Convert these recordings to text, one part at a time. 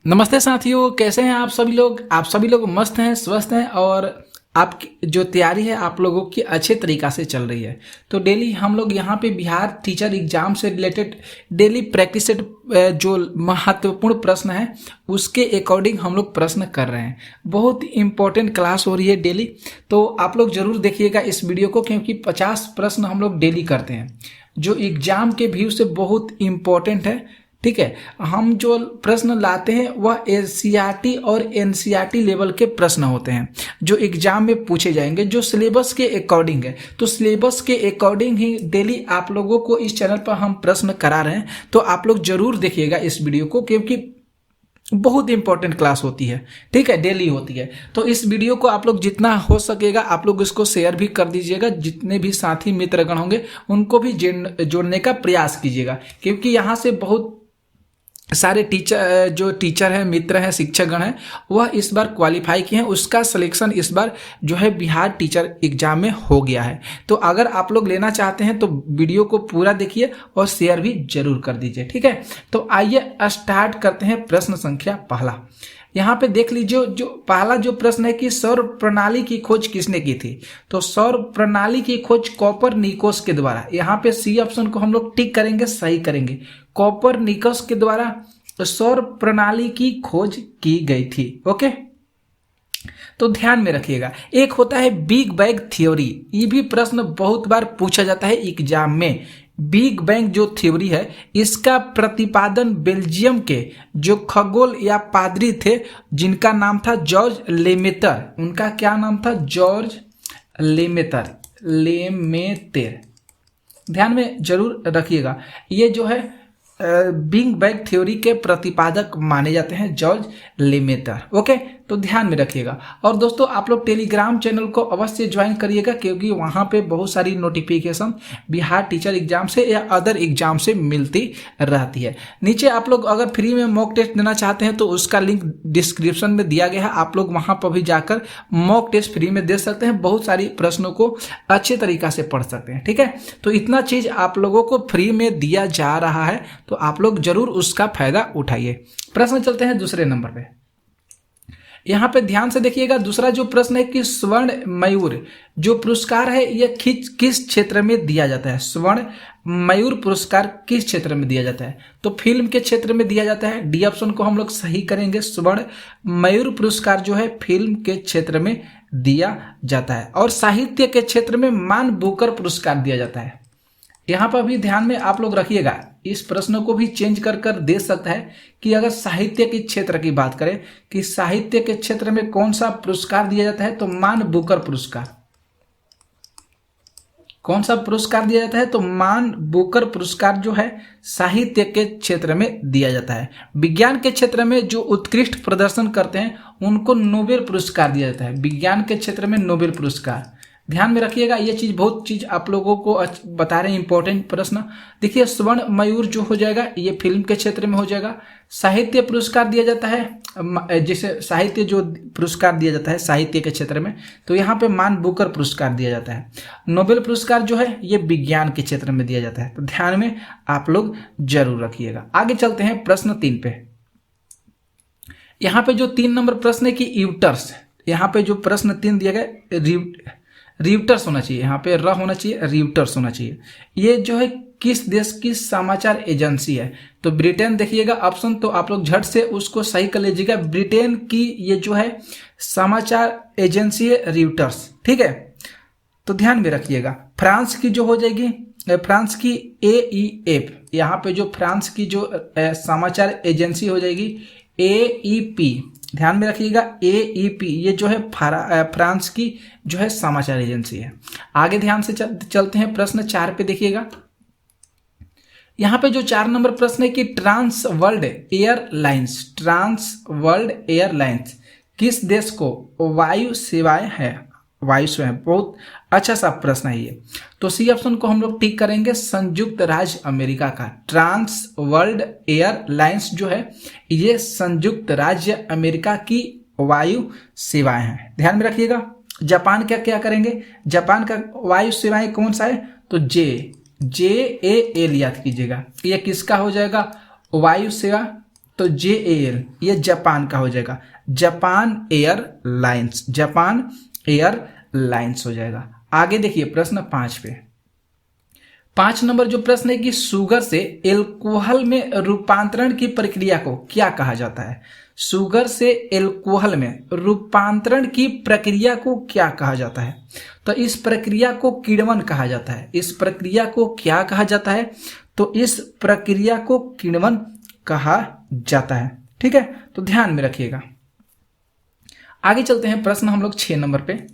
नमस्ते साथियों, कैसे हैं आप सभी लोग मस्त हैं, स्वस्थ हैं और आपकी जो तैयारी है आप लोगों की अच्छे तरीक़ा से चल रही है। तो डेली हम लोग यहाँ पे बिहार टीचर एग्जाम से रिलेटेड डेली प्रैक्टिस सेट जो महत्वपूर्ण प्रश्न है उसके अकॉर्डिंग हम लोग प्रश्न कर रहे हैं। बहुत इंपॉर्टेंट क्लास हो रही है डेली, तो आप लोग ज़रूर देखिएगा इस वीडियो को, क्योंकि 50 प्रश्न हम लोग डेली करते हैं जो एग्जाम के व्यू से बहुत इम्पोर्टेंट है। ठीक है, हम जो प्रश्न लाते हैं वह एनसीईआरटी और एनसीईआरटी लेवल के प्रश्न होते हैं जो एग्जाम में पूछे जाएंगे, जो सिलेबस के अकॉर्डिंग है। तो सिलेबस के अकॉर्डिंग ही डेली आप लोगों को इस चैनल पर हम प्रश्न करा रहे हैं, तो आप लोग जरूर देखिएगा इस वीडियो को, क्योंकि बहुत इंपॉर्टेंट क्लास होती है। ठीक है, डेली होती है। तो इस वीडियो को आप लोग जितना हो सकेगा आप लोग इसको शेयर भी कर दीजिएगा, जितने भी साथी मित्रगण होंगे उनको भी जोड़ने का प्रयास कीजिएगा, क्योंकि यहाँ से बहुत सारे टीचर हैं, मित्र हैं, शिक्षकगण हैं, वह इस बार क्वालिफाई किए हैं, उसका सिलेक्शन इस बार जो है बिहार टीचर एग्जाम में हो गया है। तो अगर आप लोग लेना चाहते हैं तो वीडियो को पूरा देखिए और शेयर भी जरूर कर दीजिए। ठीक है, तो आइए स्टार्ट करते हैं। प्रश्न संख्या पहला, यहाँ पे देख लीजिए। जो पहला जो प्रश्न है कि सौर प्रणाली की खोज किसने की थी? तो सौर प्रणाली की खोज कोपरनिकस के द्वारा, यहाँ पे सी ऑप्शन को हम लोग टिक करेंगे, सही करेंगे। कोपरनिकस के द्वारा सौर प्रणाली की खोज की गई थी। ओके, तो ध्यान में रखिएगा। एक होता है बिग बैंग थ्योरी, ये भी प्रश्न बहुत बार पूछा जाता है एग्जाम में। बिग बैंग जो थ्योरी है इसका प्रतिपादन बेल्जियम के जो खगोल या पादरी थे जिनका नाम था जॉर्ज लेमेतर, उनका क्या नाम था? जॉर्ज लेमेतर। ध्यान में जरूर रखिएगा। ये जो है बिग बैंग थ्योरी के प्रतिपादक माने जाते हैं जॉर्ज लेमेतर। ओके, तो ध्यान में रखिएगा। और दोस्तों आप लोग टेलीग्राम चैनल को अवश्य ज्वाइन करिएगा, क्योंकि वहां पे बहुत सारी नोटिफिकेशन बिहार टीचर एग्जाम से या अदर एग्जाम से मिलती रहती है। नीचे आप लोग अगर फ्री में मॉक टेस्ट देना चाहते हैं तो उसका लिंक डिस्क्रिप्शन में दिया गया है, आप लोग वहां पर भी जाकर मॉक टेस्ट फ्री में दे सकते हैं, बहुत सारी प्रश्नों को अच्छे तरीका से पढ़ सकते हैं। ठीक है, तो इतना चीज आप लोगों को फ्री में दिया जा रहा है, तो आप लोग जरूर उसका फायदा उठाइए। प्रश्न चलते हैं दूसरे नंबर पे। यहां पे ध्यान से देखिएगा। दूसरा जो प्रश्न है कि स्वर्ण मयूर जो पुरस्कार है यह किस क्षेत्र में दिया जाता है? स्वर्ण मयूर पुरस्कार किस क्षेत्र में दिया जाता है? तो फिल्म के क्षेत्र में दिया जाता है। डी ऑप्शन को हम लोग सही करेंगे। स्वर्ण मयूर पुरस्कार जो है फिल्म के क्षेत्र में दिया जाता है। और साहित्य के क्षेत्र में मान बुकर पुरस्कार दिया जाता है। यहाँ पर भी ध्यान में आप लोग रखिएगा, इस प्रश्न को भी चेंज कर दे सकता है कि अगर साहित्य के क्षेत्र की बात करें कि साहित्य के क्षेत्र में कौन सा पुरस्कार दिया जाता है, तो मान बुकर पुरस्कार। कौन सा पुरस्कार दिया जाता है? तो मान बुकर पुरस्कार जो है साहित्य के क्षेत्र में दिया जाता है। विज्ञान के क्षेत्र में जो उत्कृष्ट प्रदर्शन करते हैं उनको नोबेल पुरस्कार दिया जाता है। विज्ञान के क्षेत्र में नोबेल पुरस्कार, ध्यान में रखिएगा। ये चीज बहुत चीज आप लोगों को बता रहे हैं, इंपॉर्टेंट प्रश्न। देखिए, स्वर्ण मयूर जो हो जाएगा ये फिल्म के क्षेत्र में हो जाएगा। साहित्य पुरस्कार दिया जाता है, जैसे साहित्य जो पुरस्कार दिया जाता है साहित्य के क्षेत्र में, तो यहाँ पे मान बुकर पुरस्कार दिया जाता है। नोबेल पुरस्कार जो है ये विज्ञान के क्षेत्र में दिया जाता है, तो ध्यान में आप लोग जरूर रखिएगा। आगे चलते हैं प्रश्न 3 पे। यहाँ पे जो 3 नंबर प्रश्न है कि यूटर्स, यहाँ पे जो प्रश्न 3 दिया गया रिवटर्स होना चाहिए, यहाँ पे र होना चाहिए, रिवटर्स होना चाहिए। ये जो है किस देश की समाचार एजेंसी है? तो ब्रिटेन देखिएगा ऑप्शन, तो आप लोग झट से उसको सही कर लीजिएगा। ब्रिटेन की ये जो है समाचार एजेंसी है रिवटर्स। ठीक है, तो ध्यान में रखिएगा। फ्रांस की जो हो जाएगी, फ्रांस की AEF, यहाँ पे जो फ्रांस की जो समाचार एजेंसी हो जाएगी AEP। ध्यान में रखिएगा AEP, ये जो है फ्रांस की जो है समाचार एजेंसी है। आगे ध्यान से चलते हैं प्रश्न 4 पे। देखिएगा यहाँ पे जो 4 नंबर प्रश्न है कि ट्रांस वर्ल्ड एयरलाइंस किस देश को वायु सेवाएं है? वायु सेवाएं, बहुत अच्छा सा प्रश्न है ये। तो सी ऑप्शन को हम लोग टिक करेंगे, संयुक्त राज्य अमेरिका का ट्रांस वर्ल्ड एयरलाइंस जो है ये संयुक्त राज्य अमेरिका की वायु सेवाएं हैं। ध्यान में रखिएगा। जापान क्या क्या करेंगे? जापान का वायु सेवाएं कौन सा है? तो JAL याद कीजिएगा। ये किसका हो जाएगा? वायु सेवा। तो JAL ये जापान का हो जाएगा, जापान एयरलाइंस, जापान एयरलाइंस हो जाएगा। आगे देखिए प्रश्न 5 पे, 5 नंबर जो प्रश्न है कि शुगर से एल्कोहल में रूपांतरण की प्रक्रिया को क्या कहा जाता है? शुगर से एल्कोहल में रूपांतरण की प्रक्रिया को क्या कहा जाता है? तो इस प्रक्रिया को किण्वन कहा जाता है। इस प्रक्रिया को क्या कहा जाता है? तो इस प्रक्रिया को किण्वन कहा जाता है। ठीक है, तो ध्यान में रखिएगा। आगे चलते हैं प्रश्न हम लोग 6 नंबर पे।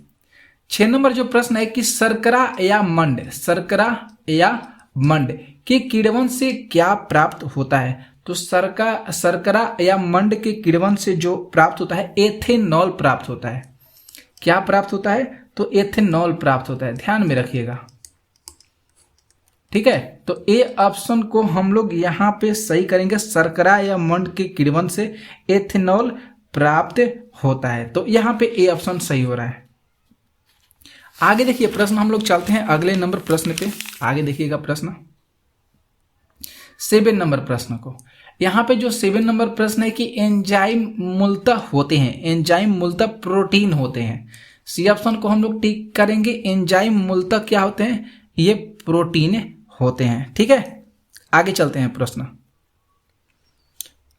6 नंबर जो प्रश्न है कि शर्करा या मंड, शर्करा या मंड के किण्वन से क्या प्राप्त होता है? तो शर्करा या मंड के किण्वन से जो प्राप्त होता है एथेनॉल प्राप्त होता है। क्या प्राप्त होता है? तो एथेनॉल प्राप्त होता है, ध्यान में रखिएगा। ठीक है, तो ए ऑप्शन को हम लोग यहाँ पे सही करेंगे, शर्करा या मंड के किण्वन से एथेनॉल प्राप्त होता है। तो यहाँ पे ए ऑप्शन सही हो रहा है। आगे देखिए प्रश्न हम लोग चलते हैं अगले नंबर प्रश्न पे। आगे देखिएगा प्रश्न 7 नंबर प्रश्न को। यहाँ पे जो 7 नंबर प्रश्न है कि एंजाइम मूलतः होते हैं, एंजाइम मूलतः प्रोटीन होते हैं। सी ऑप्शन को हम लोग टिक करेंगे, एंजाइम मूलतः क्या होते हैं? ये प्रोटीन होते हैं। ठीक है, आगे चलते हैं प्रश्न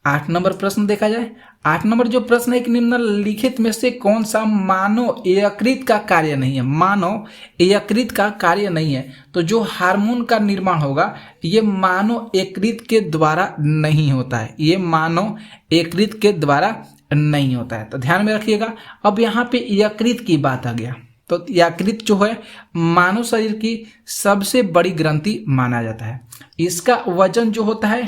8 नंबर प्रश्न देखा जाए। 8 नंबर जो प्रश्न है कि निम्नलिखित में से कौन सा मानव यकृत का कार्य नहीं है? मानव यकृत का कार्य नहीं है। तो जो हार्मोन का निर्माण होगा ये मानव यकृत के द्वारा नहीं होता है, ये मानव यकृत के द्वारा नहीं होता है। तो ध्यान में रखिएगा। अब यहाँ पे यकृत की बात आ गया, तो यकृत जो है मानव शरीर की सबसे बड़ी ग्रंथि माना जाता है। इसका वजन जो होता है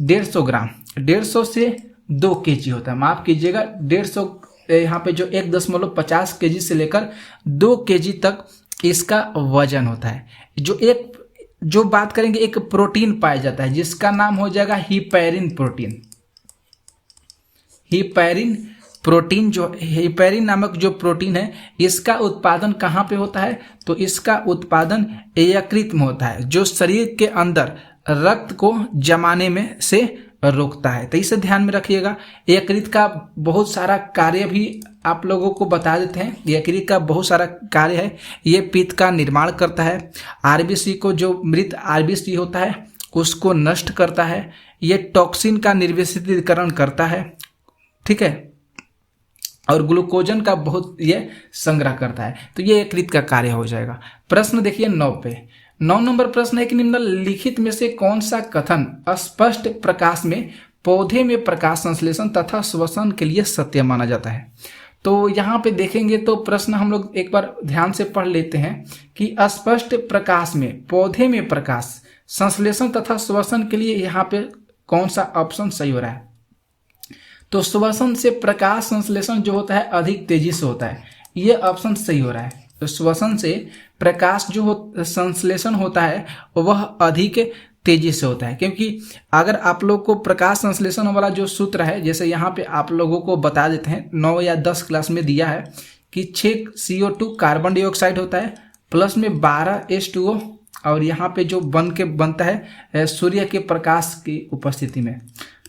150 ग्राम, 150 से 2 kg होता है, माफ कीजिएगा 150, यहाँ पे जो 1.50 kg से लेकर 2 kg तक इसका वजन होता है। जो बात करेंगे एक प्रोटीन पाया जाता है जिसका नाम हो जाएगा हिपैरिन प्रोटीन। हिपैरिन प्रोटीन, जो हिपैरिन नामक जो प्रोटीन है इसका उत्पादन कहाँ पे होता है? तो इसका उत्पादन यकृत में होता है, जो शरीर के अंदर रक्त को जमाने में से रोकता है। तो इसे ध्यान में रखिएगा। यकृत का बहुत सारा कार्य भी आप लोगों को बता देते हैं। यकृत का बहुत सारा कार्य है, ये पित्त का निर्माण करता है, आरबीसी को, जो मृत आरबीसी होता है उसको नष्ट करता है, ये टॉक्सिन का निर्विसितीकरण करता है। ठीक है, और ग्लूकोजन का बहुत ये संग्रह करता है। तो ये यकृत का कार्य हो जाएगा। प्रश्न देखिए 9 पे। 9 नंबर प्रश्न है कि निम्नलिखित में से कौन सा कथन स्पष्ट प्रकाश में पौधे में प्रकाश संश्लेषण तथा श्वसन के लिए सत्य माना जाता है? तो यहाँ पे देखेंगे तो प्रश्न हम लोग एक बार ध्यान से पढ़ लेते हैं कि स्पष्ट प्रकाश में पौधे में प्रकाश संश्लेषण तथा श्वसन के लिए यहाँ पे कौन सा ऑप्शन सही हो रहा है? तो श्वसन से प्रकाश संश्लेषण जो होता है अधिक तेजी से होता है, ये ऑप्शन सही हो रहा है। तो श्वसन से प्रकाश जो संश्लेषण होता है वह अधिक तेजी से होता है, क्योंकि अगर आप लोग को प्रकाश संश्लेषण वाला जो सूत्र है, जैसे यहाँ पे आप लोगों को बता देते हैं 9 या 10 क्लास में दिया है कि 6 CO2 कार्बन डाइऑक्साइड होता है, प्लस में 12 H2O, और यहाँ पे जो बनता है सूर्य के प्रकाश की उपस्थिति में,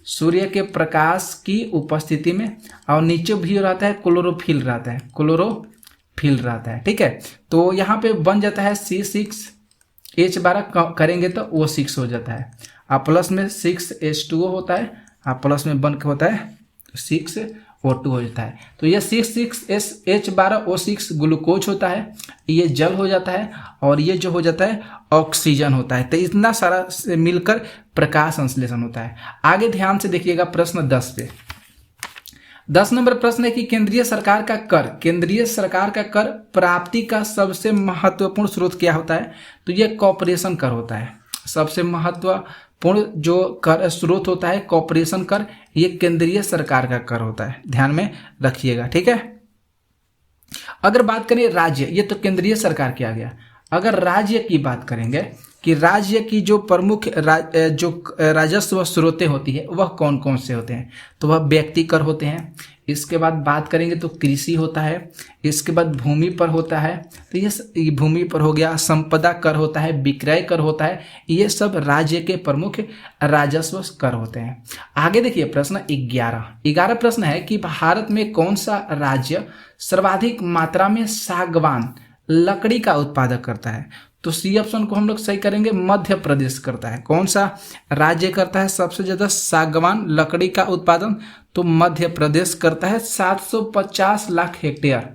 सूर्य के प्रकाश की उपस्थिति में, और नीचे भी रहता है क्लोरोफिल रहता है, क्लोरोफिल रहता है। ठीक है, तो यहाँ पे बन जाता है C6H12 करेंगे तो वो 6 हो जाता है, और प्लस में 6H2O होता है, और प्लस में बन के होता है 6O2 हो जाता है। तो ये 6H12O6 ग्लूकोज होता है, ये जल हो जाता है, और ये जो हो जाता है ऑक्सीजन होता है। तो इतना सारा से मिलकर प्रकाश संश्लेषण होता है। आगे ध्यान से देखिएगा प्रश्न 10 पे। 10 नंबर प्रश्न है कि केंद्रीय सरकार का कर प्राप्ति का सबसे महत्वपूर्ण स्रोत क्या होता है? तो ये कॉर्पोरेशन कर होता है। सबसे महत्वपूर्ण जो कर स्रोत होता है कॉर्पोरेशन कर, ये केंद्रीय सरकार का कर होता है, ध्यान में रखिएगा। ठीक है, अगर बात करें राज्य, ये तो केंद्रीय सरकार की आ गया। अगर राज्य की बात करेंगे कि राज्य की जो प्रमुख जो राजस्व स्रोतें होती है वह कौन कौन से होते हैं। तो वह व्यक्ति कर होते हैं, इसके बाद बात करेंगे तो कृषि होता है, इसके बाद भूमि पर होता है, तो ये भूमि पर हो गया, संपदा कर होता है, विक्रय कर होता है, ये सब राज्य के प्रमुख राजस्व कर होते हैं। आगे देखिए प्रश्न 11 प्रश्न है कि भारत में कौन सा राज्य सर्वाधिक मात्रा में सागवान लकड़ी का उत्पादन करता है। तो सी ऑप्शन को हम लोग सही करेंगे, मध्य प्रदेश करता है। कौन सा राज्य करता है सबसे ज्यादा सागवान लकड़ी का उत्पादन, तो मध्य प्रदेश करता है 750 लाख हेक्टेयर,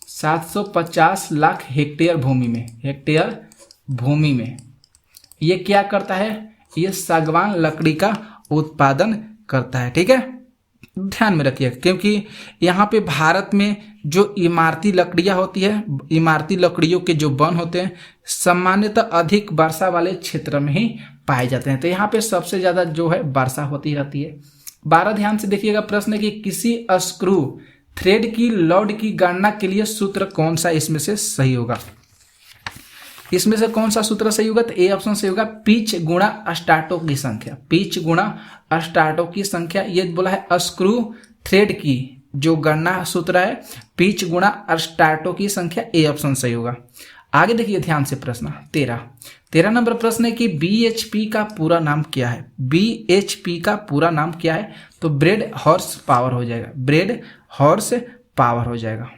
750 लाख हेक्टेयर भूमि में ये क्या करता है, ये सागवान लकड़ी का उत्पादन करता है। ठीक है, ध्यान में रखिए, क्योंकि यहाँ पे भारत में जो इमारती लकड़ियाँ होती है, इमारती लकड़ियों के जो वन होते हैं सामान्यतः अधिक वर्षा वाले क्षेत्र में ही पाए जाते हैं। तो यहाँ पे सबसे ज़्यादा जो है वर्षा होती रहती है। 12 ध्यान से देखिएगा प्रश्न है कि किसी स्क्रू थ्रेड की लोड की गणना के लिए सूत्र कौन सा इसमें से सही होगा। इसमें से कौन सा सूत्र सही होगा, तो ए ऑप्शन सही होगा, पिच गुणा स्टार्टों की संख्या, पिच गुणा स्टार्टों की संख्या। ये बोला है स्क्रू थ्रेड की जो गणना सूत्र है पिच गुणा स्टार्टों की संख्या, ए ऑप्शन सही होगा। आगे देखिए ध्यान से प्रश्न 13 नंबर प्रश्न है कि BHP का पूरा नाम क्या है। BHP का पूरा नाम क्या है, तो ब्रेड हॉर्स पावर हो जाएगा, ब्रेड हॉर्स पावर हो जाएगा।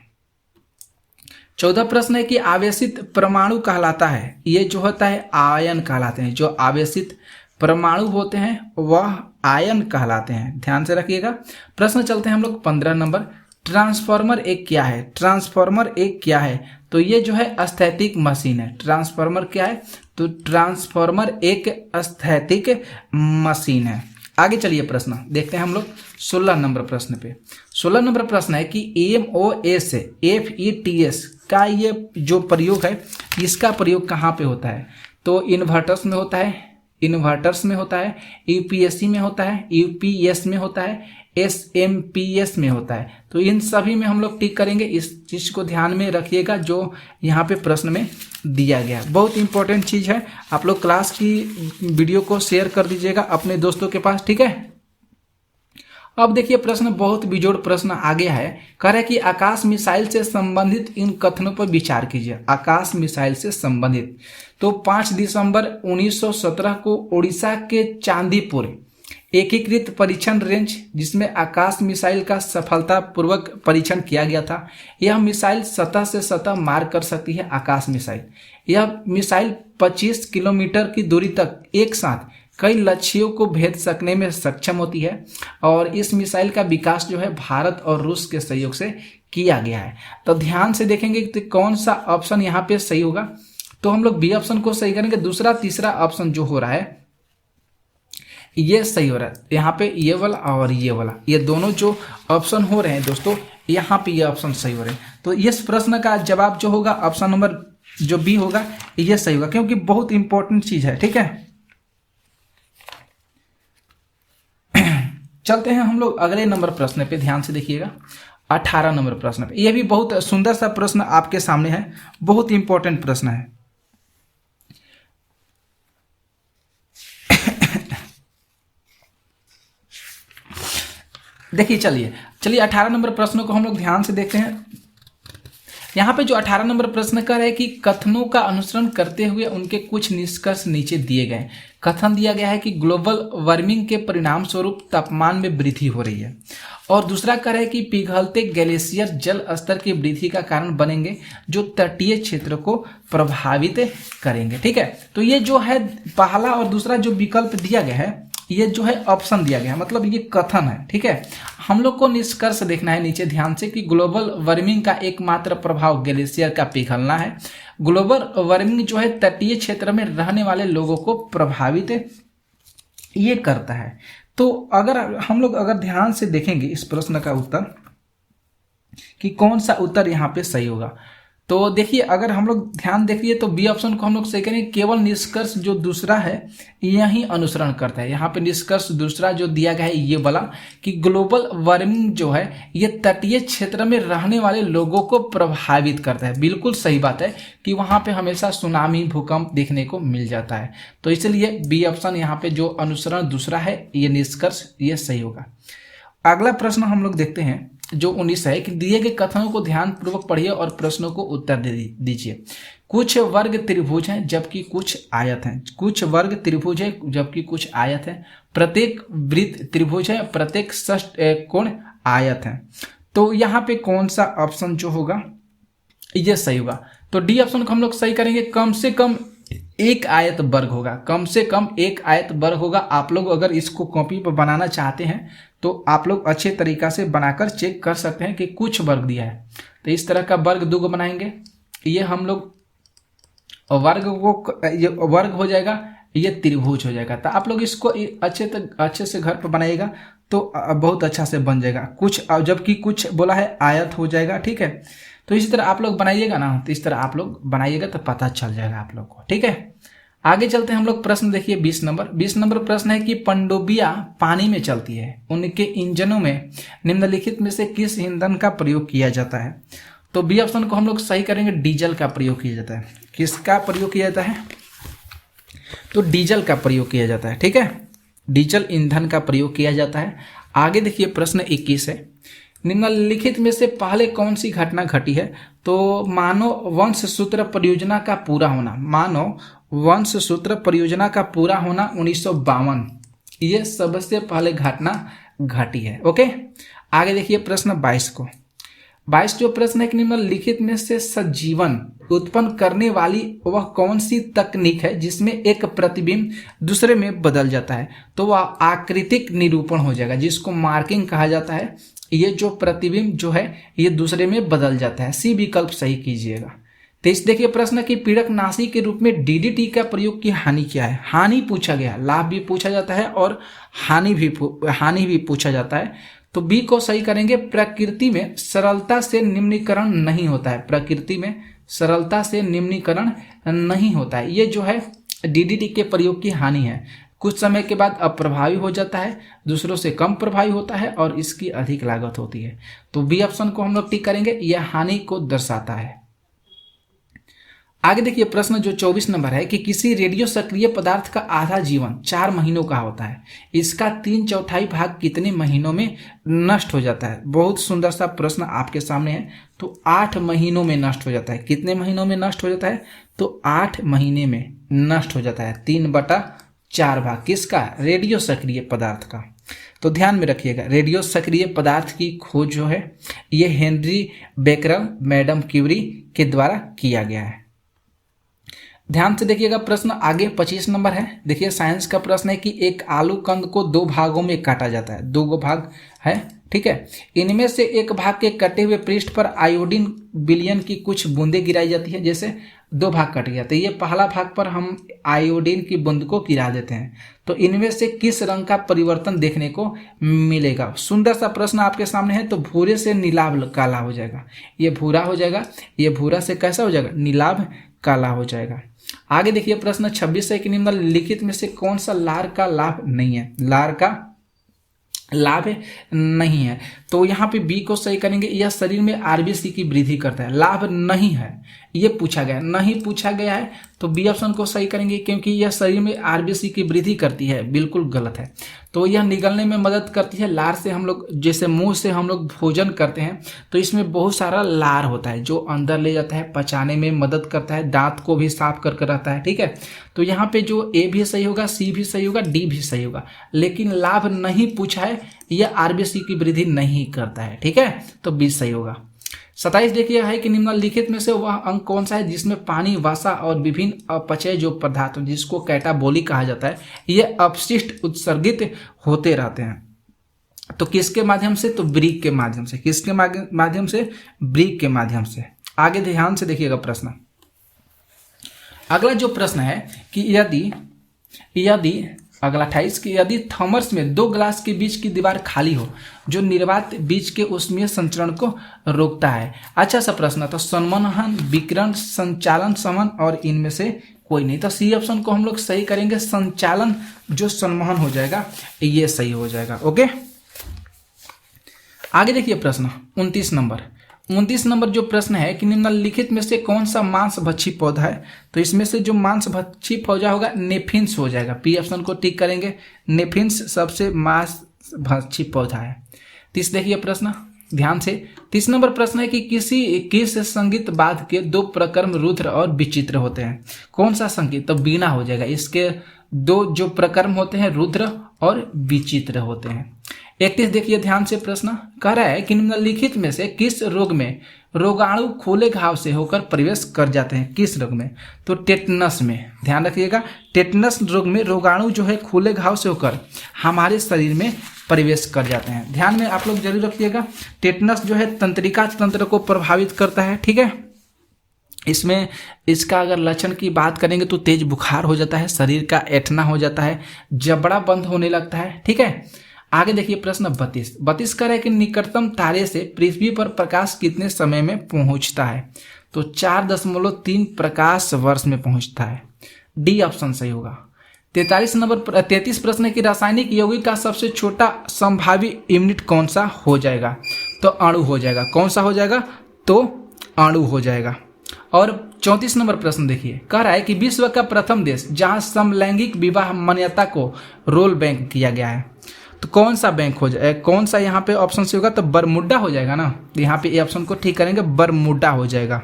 14 प्रश्न है कि आवेशित परमाणु कहलाता है, ये जो होता है आयन कहलाते हैं, जो आवेशित परमाणु होते हैं वह आयन कहलाते हैं। ध्यान से रखिएगा। प्रश्न चलते हैं हम लोग 15 नंबर, ट्रांसफार्मर एक क्या है। ट्रांसफार्मर एक क्या है, तो ये जो है स्थैतिक मशीन है। ट्रांसफार्मर क्या है, तो ट्रांसफार्मर एक स्थैतिक मशीन है। आगे चलिए प्रश्न देखते हैं हम लोग 16 नंबर प्रश्न पे। 16 नंबर प्रश्न है कि MOS FETS का ये जो प्रयोग है इसका प्रयोग कहाँ पे होता है, तो इन्वर्टर्स में होता है, UPSC में होता है, UPS में होता है, SMPS में होता है। तो इन सभी में हम लोग टिक करेंगे। इस चीज को ध्यान में रखिएगा जो यहाँ पे प्रश्न में दिया गया, बहुत इंपॉर्टेंट चीज है। आप लोग क्लास की वीडियो को शेयर कर दीजिएगा अपने दोस्तों के पास, ठीक है। अब देखिए प्रश्न बहुत बेजोड़ प्रश्न आ गया है, कह रहा है कि आकाश मिसाइल से संबंधित इन कथनों पर विचार कीजिए। आकाश मिसाइल से संबंधित, तो 5 दिसंबर 1917 को उड़ीसा के चांदीपुर एकीकृत परीक्षण रेंज जिसमें आकाश मिसाइल का सफलतापूर्वक परीक्षण किया गया था। यह मिसाइल सतह से सतह मार कर सकती है। आकाश मिसाइल, यह मिसाइल 25 किलोमीटर की दूरी तक एक साथ कई लक्ष्यों को भेद सकने में सक्षम होती है और इस मिसाइल का विकास जो है भारत और रूस के सहयोग से किया गया है। तो ध्यान से देखेंगे कि कौन सा ऑप्शन यहाँ पे सही होगा, तो हम लोग बी ऑप्शन को सही करेंगे। दूसरा तीसरा ऑप्शन जो हो रहा है ये सही हो रहा है। यहाँ पे ये वाला और ये वाला, ये दोनों जो ऑप्शन हो रहे हैं दोस्तों, यहाँ पे ये ऑप्शन सही हो रहे हैं। तो इस प्रश्न का जवाब जो होगा ऑप्शन नंबर जो बी होगा ये सही होगा, क्योंकि बहुत इंपॉर्टेंट चीज है, ठीक है। चलते हैं हम लोग अगले नंबर प्रश्न पे, ध्यान से देखिएगा 18 नंबर प्रश्न पे। यह भी बहुत सुंदर सा प्रश्न आपके सामने है, बहुत इंपॉर्टेंट प्रश्न है। देखिए चलिए 18 नंबर प्रश्न को हम लोग ध्यान से देखते हैं। यहाँ पे जो 18 नंबर प्रश्न कर है कि कथनों का अनुसरण करते हुए उनके कुछ निष्कर्ष नीचे दिए गए। कथन दिया गया है कि ग्लोबल वार्मिंग के परिणाम स्वरूप तापमान में वृद्धि हो रही है, और दूसरा कह है कि पिघलते ग्लेशियर जल स्तर की वृद्धि का कारण बनेंगे जो तटीय क्षेत्र को प्रभावित करेंगे, ठीक है। तो ये जो है पहला और दूसरा जो विकल्प दिया गया है ये जो है ऑप्शन दिया गया है, मतलब ये कथन है, ठीक है। हम लोग को निष्कर्ष देखना है नीचे ध्यान से कि ग्लोबल वार्मिंग का एकमात्र प्रभाव ग्लेशियर का पिघलना है। ग्लोबल वार्मिंग जो है तटीय क्षेत्र में रहने वाले लोगों को प्रभावित ये करता है। तो अगर हम लोग अगर ध्यान से देखेंगे इस प्रश्न का उत्तर कि कौन सा उत्तर यहाँ पे सही होगा, तो देखिए अगर हम लोग ध्यान देखिए तो बी ऑप्शन को हम लोग सही करेंगे। केवल निष्कर्ष जो दूसरा है यही अनुसरण करता है। यहाँ पे निष्कर्ष दूसरा जो दिया गया है ये वाला कि ग्लोबल वार्मिंग जो है ये तटीय क्षेत्र में रहने वाले लोगों को प्रभावित करता है। बिल्कुल सही बात है कि वहाँ पे हमेशा सुनामी भूकंप देखने को मिल जाता है। तो इसलिए बी ऑप्शन यहाँ पे जो अनुसरण दूसरा है ये निष्कर्ष ये सही होगा। अगला प्रश्न हम लोग देखते हैं जो 19 है कि दिए गए कथनों को ध्यान पूर्वक पढ़िए और प्रश्नों को उत्तर दीजिए। कुछ वर्ग त्रिभुज हैं जबकि कुछ आयत हैं। कुछ वर्ग त्रिभुज है जबकि कुछ आयत है। प्रत्येक वृत्त त्रिभुज है, प्रत्येक षष्ठकोण आयत है। तो यहाँ पे कौन सा ऑप्शन जो होगा ये सही होगा। तो डी ऑप्शन को हम लोग सही करेंगे। कम से कम एक आयत वर्ग होगा, कम से कम एक आयत वर्ग होगा। आप लोग अगर इसको कॉपी पर बनाना चाहते हैं तो आप लोग अच्छे तरीका से बनाकर चेक कर सकते हैं कि कुछ वर्ग दिया है। तो इस तरह का वर्ग दो बनाएंगे, ये हम लोग वर्ग को ये वर्ग हो जाएगा, ये त्रिभुज हो जाएगा। तो आप लोग इसको अच्छे से घर पर बनाइएगा तो बहुत अच्छा से बन जाएगा। कुछ जबकि कुछ बोला है आयत हो जाएगा, ठीक है। तो इसी तरह आप लोग बनाइएगा ना, तो इस तरह आप लोग बनाइएगा तो पता चल जाएगा आप लोग को, ठीक है। आगे चलते हैं हम लोग। प्रश्न देखिए 20 नंबर प्रश्न है कि पनडुब्बियां पानी में चलती है, उनके इंजनों में निम्नलिखित में से किस ईंधन का प्रयोग किया जाता है। तो बी ऑप्शन को हम लोग सही करेंगे। डीजल का प्रयोग किया जाता है। किसका प्रयोग किया जाता है? तो डीजल का प्रयोग किया जाता है, ठीक है। डीजल ईंधन का प्रयोग किया जाता है। आगे देखिए प्रश्न 21 है, निम्नलिखित में से पहले कौन सी घटना घटी है। तो मानव वंशसूत्र परियोजना का पूरा होना, मानव वंशसूत्र परियोजना का पूरा होना 1952, ये सबसे पहले घटना घटी है। ओके, आगे देखिए प्रश्न 22 को। 22 जो प्रश्न है कि निम्नलिखित में से सजीवन उत्पन्न करने वाली वह कौन सी तकनीक है जिसमें एक प्रतिबिंब दूसरे में बदल जाता है। तो वह आकृतिक निरूपण हो जाएगा, जिसको मार्किंग कहा जाता है। ये जो प्रतिबिंब जो है ये दूसरे में बदल जाता है। सी विकल्प सही कीजिएगा। तो इस देखिए प्रश्न की पीड़कनाशी के रूप में डीडीटी का प्रयोग की हानि क्या है। हानि पूछा गया, लाभ भी पूछा जाता है और हानि भी पूछा जाता है। तो बी को सही करेंगे। प्रकृति में सरलता से निम्नीकरण नहीं होता है, प्रकृति में सरलता से निम्नीकरण नहीं होता है। ये जो है डीडीटी के प्रयोग की हानि है। कुछ समय के बाद अप्रभावी हो जाता है, दूसरों से कम प्रभावी होता है और इसकी अधिक लागत होती है। तो बी ऑप्शन को हम लोग टिक करेंगे, यह हानि को दर्शाता है। आगे देखिए प्रश्न जो 24 नंबर है कि किसी रेडियो सक्रिय पदार्थ का आधा जीवन 4 महीनों का होता है, इसका 3/4 भाग कितने महीनों में नष्ट हो जाता है। बहुत सुंदर सा प्रश्न आपके सामने है। तो 8 महीनों में नष्ट हो जाता है। कितने महीनों में नष्ट हो जाता है? तो 8 महीने में नष्ट हो जाता है। 3/4 भाग किसका? रेडियो सक्रिय पदार्थ का। तो ध्यान में रखिएगा, रेडियो सक्रिय पदार्थ की खोज जो है ये हेनरी बेकरल, मैडम क्यूरी के द्वारा किया गया है। ध्यान से देखिएगा प्रश्न आगे 25 नंबर है। देखिए साइंस का प्रश्न है कि एक आलू कंद को 2 भागों में काटा जाता है। 2 भाग है, ठीक है। इनमें से एक भाग के कटे हुए पृष्ठ पर आयोडीन विलयन की कुछ बूंदें गिराई जाती है। जैसे 2 भाग कट गया तो ये पहला भाग पर हम आयोडीन की बूंद को गिरा देते हैं। तो इनमें से किस रंग का परिवर्तन देखने को मिलेगा। सुंदर सा प्रश्न आपके सामने है। तो भूरे से नीलाभ काला हो जाएगा, ये भूरा हो जाएगा, ये भूरा से कैसा हो जाएगा? नीलाभ काला हो जाएगा। आगे देखिए प्रश्न 26 है कि निम्नलिखित में से कौन सा लार का लाभ नहीं है। लार का लाभ नहीं है। तो यहाँ पे बी को सही करेंगे। यह शरीर में आरबीसी की वृद्धि करता है। लाभ नहीं है, ये पूछा गया, नहीं पूछा गया है। तो बी ऑप्शन को सही करेंगे क्योंकि यह शरीर में आरबीसी की वृद्धि करती है। बिल्कुल गलत है। तो यह निगलने में मदद करती है। लार से हम लोग जैसे मुंह से हम लोग भोजन करते हैं तो इसमें बहुत सारा लार होता है जो अंदर ले जाता है, पचाने में मदद करता है, दांत को भी साफ करके रहता है, ठीक है। तो यहाँ पे जो ए भी सही होगा, सी भी सही होगा, डी भी सही होगा। लेकिन लाभ नहीं पूछा है, यह आरबीसी की वृद्धि नहीं करता है, ठीक है। तो बी सही होगा। 27 देखिए है कि निम्नलिखित में से वह अंग कौन सा है जिसमें पानी, वसा और विभिन्न अपचय जो पदार्थ जिसको कैटाबोलिक कहा जाता है ये अपशिष्ट उत्सर्गित होते रहते हैं। तो किसके माध्यम से? तो ब्रीक के माध्यम से। किसके माध्यम से? ब्रीक के माध्यम से। आगे ध्यान से देखिएगा प्रश्न। अगला जो प्रश्न है कि यदि अगला 28 कि यदि थर्मस में 2 ग्लास के बीच की दीवार खाली हो जो निर्वात बीज के ऊष्मीय संचरण को रोकता है। अच्छा सा प्रश्न। तो संवहन, विकिरण, संचालन, समन और इनमें से कोई नहीं। तो सी ऑप्शन को हम लोग सही करेंगे। संचालन जो संवहन हो जाएगा ये सही हो जाएगा। ओके, आगे देखिए प्रश्न 29 नंबर। 29 नंबर जो प्रश्न है कि निम्नलिखित में से कौन सा मांसभक्षी पौधा है। तो इसमें से जो मांसभक्षी पौधा होगा नेफिन्स हो जाएगा। पी ऑप्शन को टिक करेंगे। नेफिन्स सबसे मांसभक्षी पौधा है। 30 देखिए प्रश्न ध्यान से। 30 नंबर प्रश्न है कि किस संगीत वाद्य के 2 प्रकर्म रुद्र और विचित्र होते हैं। कौन सा संगीत? तो बीना हो जाएगा। इसके 2 जो प्रकर्म होते हैं रुद्र और विचित्र होते हैं। 31 देखिए ध्यान से प्रश्न कह रहा है कि निम्नलिखित में से किस रोग में रोगाणु खुले घाव से होकर प्रवेश कर जाते हैं। किस रोग में? तो टेटनस में। ध्यान रखिएगा, टेटनस रोग में रोगाणु जो है खुले घाव से होकर हमारे शरीर में प्रवेश कर जाते हैं। ध्यान में आप लोग जरूर रखिएगा। टेटनस जो है तंत्रिका तंत्र को प्रभावित करता है। ठीक है, इसमें इसका अगर लक्षण की बात करेंगे तो तेज बुखार हो जाता है, शरीर का ऐंठना हो जाता है, जबड़ा बंद होने लगता है। ठीक है, आगे देखिए प्रश्न 32 कर है कि निकटतम तारे से पृथ्वी पर प्रकाश कितने समय में पहुंचता है। तो 4.3 प्रकाश वर्ष में पहुंचता है। डी ऑप्शन सही होगा। 33 प्रश्न है कि रासायनिक यौगिक का सबसे छोटा संभावी यूनिट कौन सा हो जाएगा। तो अणु हो जाएगा। कौन सा हो जाएगा? तो अणु हो जाएगा। और 34 नंबर प्रश्न देखिए कह रहा है कि विश्व का प्रथम देश जहां समलैंगिक विवाह मान्यता को रोल बैंक किया गया है। तो कौन सा बैंक हो जाए, कौन सा यहाँ पे ऑप्शन से होगा? तो बरमुडा हो जाएगा ना। यहाँ पे ए ऑप्शन को ठीक करेंगे, बरमुडा हो जाएगा।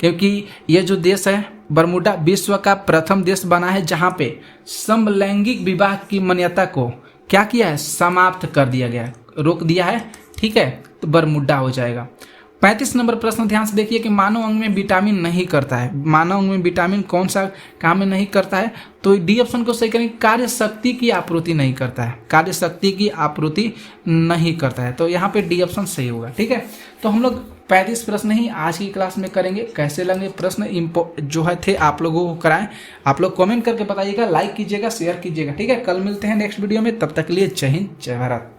क्योंकि ये जो देश है बरमुडा विश्व का प्रथम देश बना है जहाँ पे समलैंगिक विवाह की मान्यता को क्या किया है? समाप्त कर दिया गया है, रोक दिया है। ठीक है, तो बरमुडा हो जाएगा। 35 नंबर प्रश्न ध्यान से देखिए कि मानव अंग में विटामिन नहीं करता है। मानव अंग में विटामिन कौन सा काम में नहीं करता है? तो डी ऑप्शन को सही करेंगे, कार्य शक्ति की आपूर्ति नहीं करता है। कार्य शक्ति की आपूर्ति नहीं करता है। तो यहाँ पे डी ऑप्शन सही होगा। ठीक है, तो हम लोग 35 प्रश्न ही आज की क्लास में करेंगे। कैसे लगे प्रश्न जो है थे आप लोगों को कराएं। आप लोग कमेंट करके बताइएगा, लाइक कीजिएगा, शेयर कीजिएगा। ठीक है, कल मिलते हैं नेक्स्ट वीडियो में। तब तक के लिए जय हिंद, जय भारत।